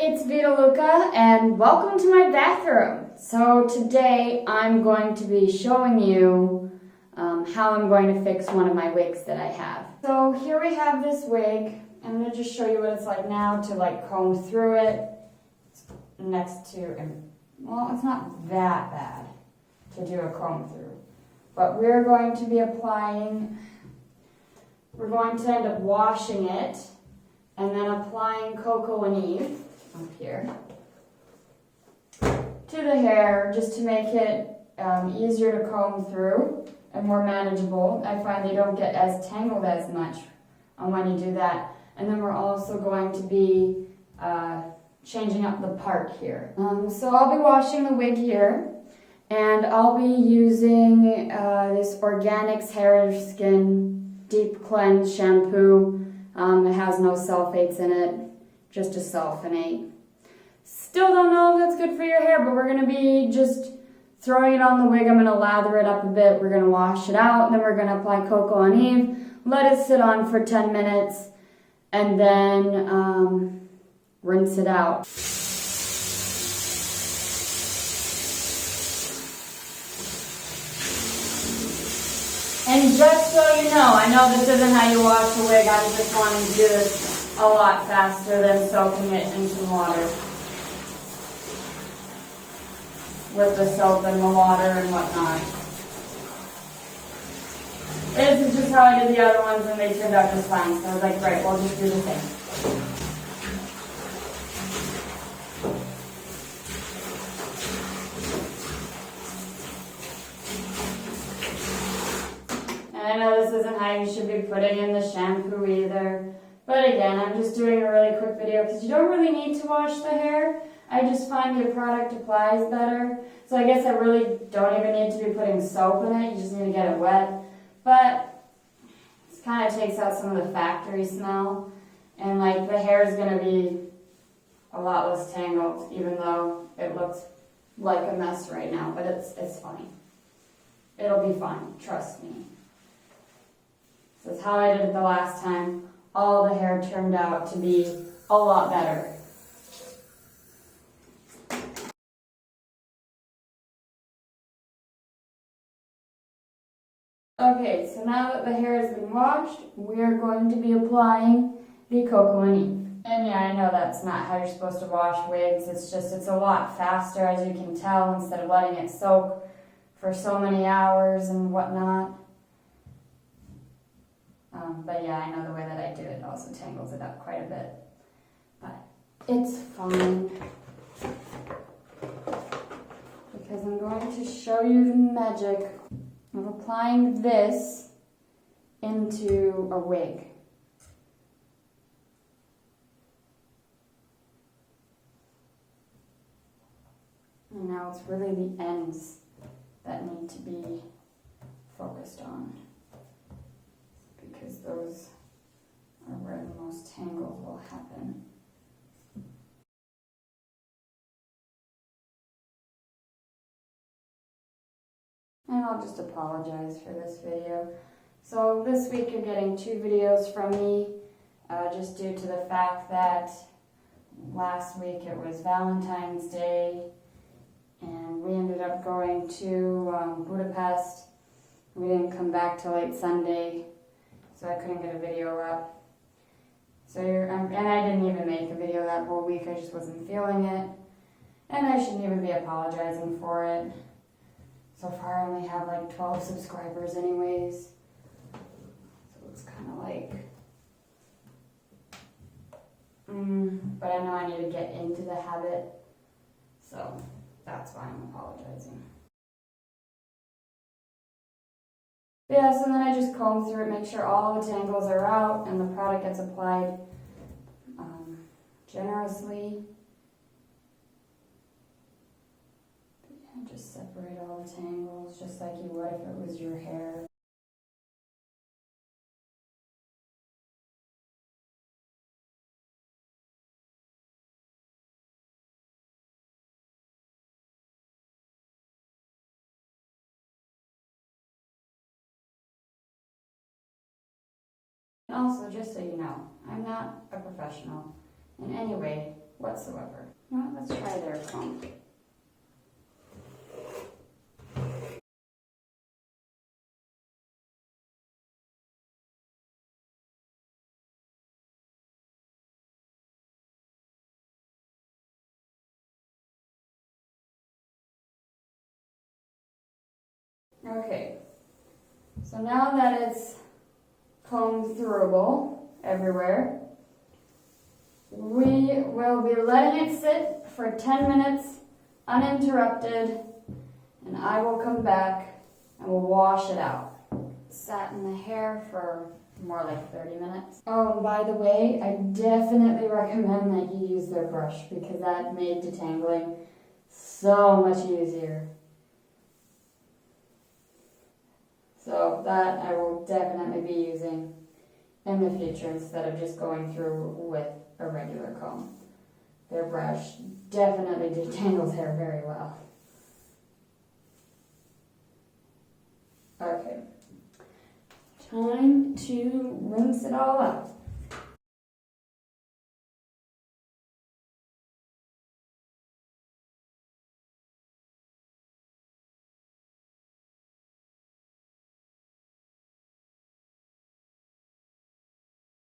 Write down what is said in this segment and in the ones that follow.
it's Vita Luca and welcome to my bathroom. So today I'm going to be showing you how I'm going to fix one of my wigs that I have. So here we have this wig. I'm going to just show you what it's like now to comb through it. It's next to, well, it's not that bad to do a comb through. But we're going to be applying, we're going to end up washing it and then applying Coco&Eve up here to the hair just to make it easier to comb through and more manageable. I find they don't get as tangled as much when you do that. And then we're also going to be changing up the part here. So I'll be washing the wig here, and I'll be using this Organics Hair Skin Deep Cleanse Shampoo. It has no sulfates in it, just a sulfonate. Still don't know if that's good for your hair, but we're going to be just throwing it on the wig. I'm going to lather it up a bit. We're going to wash it out, and then we're going to apply Coco&Eve, let it sit on for 10 minutes, and then rinse it out. And just so you know, I know this isn't how you wash a wig. I'm just wanting to do this a lot faster than soaking it in some water. With the soap and the water and whatnot. This is just how I did the other ones and they turned out just fine. So I was like, right, we'll just do the same. I know this isn't how you should be putting in the shampoo either. But again, I'm just doing a really quick video because you don't really need to wash the hair. I just find your product applies better. So I guess I really don't even need to be putting soap in it. You just need to get it wet. But it kind of takes out some of the factory smell. And the hair is going to be a lot less tangled, even though it looks like a mess right now. But it's fine. It'll be fine. Trust me. This is how I did it the last time. All the hair turned out to be a lot better. Okay, so now that the hair has been washed, we're going to be applying the Coco&Eve. And yeah, I know that's not how you're supposed to wash wigs. It's a lot faster, as you can tell, instead of letting it soak for so many hours and whatnot. But yeah, I know the way that I do it also tangles it up quite a bit. But it's fine. Because I'm going to show you the magic of applying this into a wig. And now it's really the ends that need to be focused on, because those are where the most tangles will happen. And I'll just apologize for this video. So this week you're getting 2 videos from me, just due to the fact that last week it was Valentine's Day, and we ended up going to Budapest. We didn't come back till late Sunday, so I couldn't get a video up. So and I didn't even make a video that whole week. I just wasn't feeling it, and I shouldn't even be apologizing for it. So far, I only have 12 subscribers, anyways. So it's kind of but I know I need to get into the habit, so that's why I'm apologizing. Yeah, so then I just comb through it, make sure all the tangles are out and the product gets applied generously. And just separate all the tangles just like you would if it was your hair. Also, just so you know, I'm not a professional in any way whatsoever. whatsoever. Well, let's try their comb. Okay, so now that it's comb throughable everywhere, we will be letting it sit for 10 minutes uninterrupted, and I will come back and we'll wash it out. Sat in the hair for more like 30 minutes. Oh, and by the way, I definitely recommend that you use their brush because that made detangling so much easier. So that I will definitely be using in the future instead of just going through with a regular comb. Their brush definitely detangles hair very well. Okay, time to rinse it all out.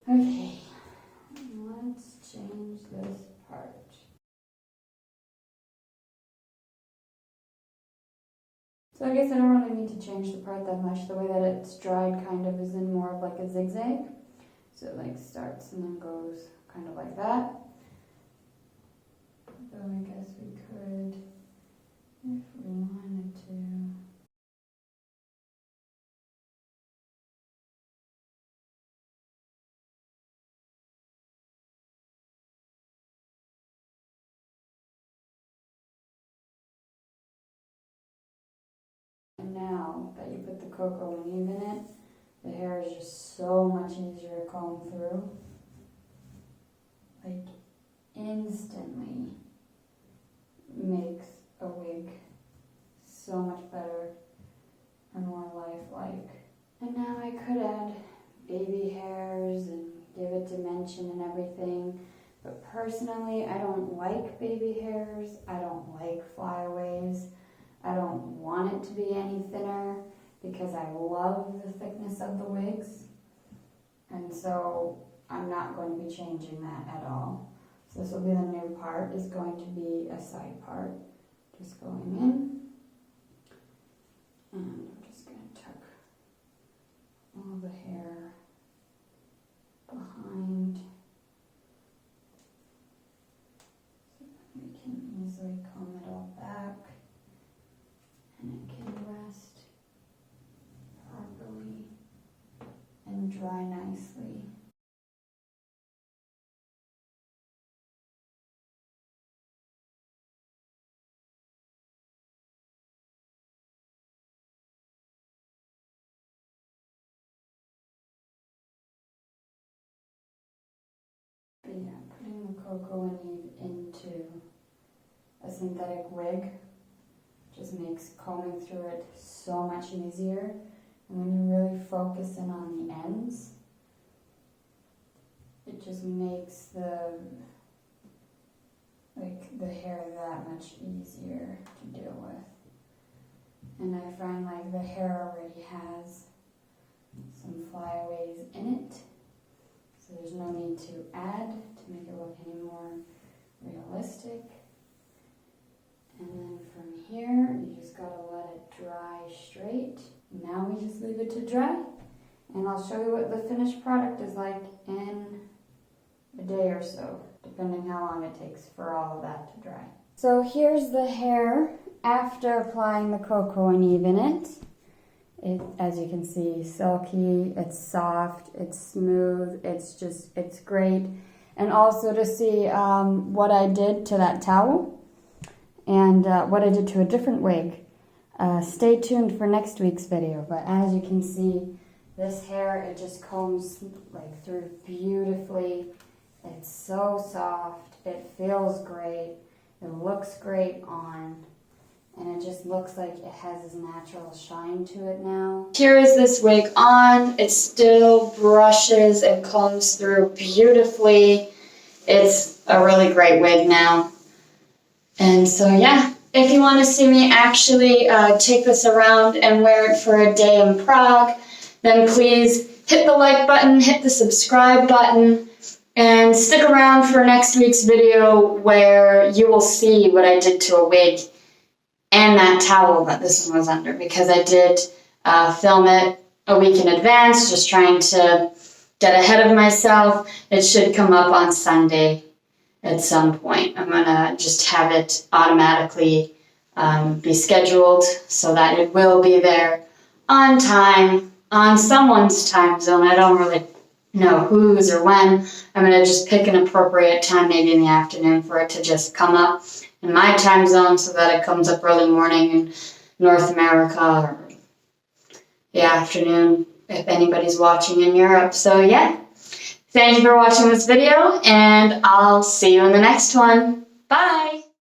Okay, let's change this part. So I guess I don't really need to change the part that much. The way that it's dried kind of is in more of like a zigzag. So it like starts and then goes kind of like that. Though I guess we could, if we wanted to. And now that you put the Coco&Eve in it, the hair is just so much easier to comb through. Like instantly makes a wig so much better and more lifelike. And now I could add baby hairs and give it dimension and everything. But personally, I don't like baby hairs. I don't like flyaways. I don't want it to be any thinner because I love the thickness of the wigs. And so I'm not going to be changing that at all. So this will be the new part, is going to be a side part. Just going in. And I'm just going to tuck all the hair behind. So that we can easily comb it all back. And it can rest properly and dry nicely. But yeah, putting the Coco&Eve into a synthetic wig just makes combing through it so much easier. And when you really focus in on the ends, it just makes the hair that much easier to deal with. And I find like the hair already has some flyaways in it, so there's no need to add to make it look any more realistic. And then from here, you just gotta let it dry straight. Now we just leave it to dry, and I'll show you what the finished product is like in a day or so, depending how long it takes for all of that to dry. So here's the hair after applying the Coco&Eve in it. It, as you can see, silky, it's soft, it's smooth, it's great. And also to see what I did to that towel and what I did to a different wig. Stay tuned for next week's video, but as you can see, this hair, it just combs like through beautifully. It's so soft, it feels great, it looks great on, and it just looks like it has this natural shine to it now. Here is this wig on. It still brushes and combs through beautifully. It's a really great wig now. And so yeah, if you want to see me actually take this around and wear it for a day in Prague, then please hit the like button, hit the subscribe button, and stick around for next week's video where you will see what I did to a wig and that towel that this one was under, because I did film it a week in advance, just trying to get ahead of myself. It should come up on Sunday at some point. I'm gonna just have it automatically be scheduled so that it will be there on time, on someone's time zone. I don't really know whose or when. I'm gonna just pick an appropriate time, maybe in the afternoon, for it to just come up in my time zone so that it comes up early morning in North America, or the afternoon if anybody's watching in Europe. So yeah, thank you for watching this video, and I'll see you in the next one. Bye!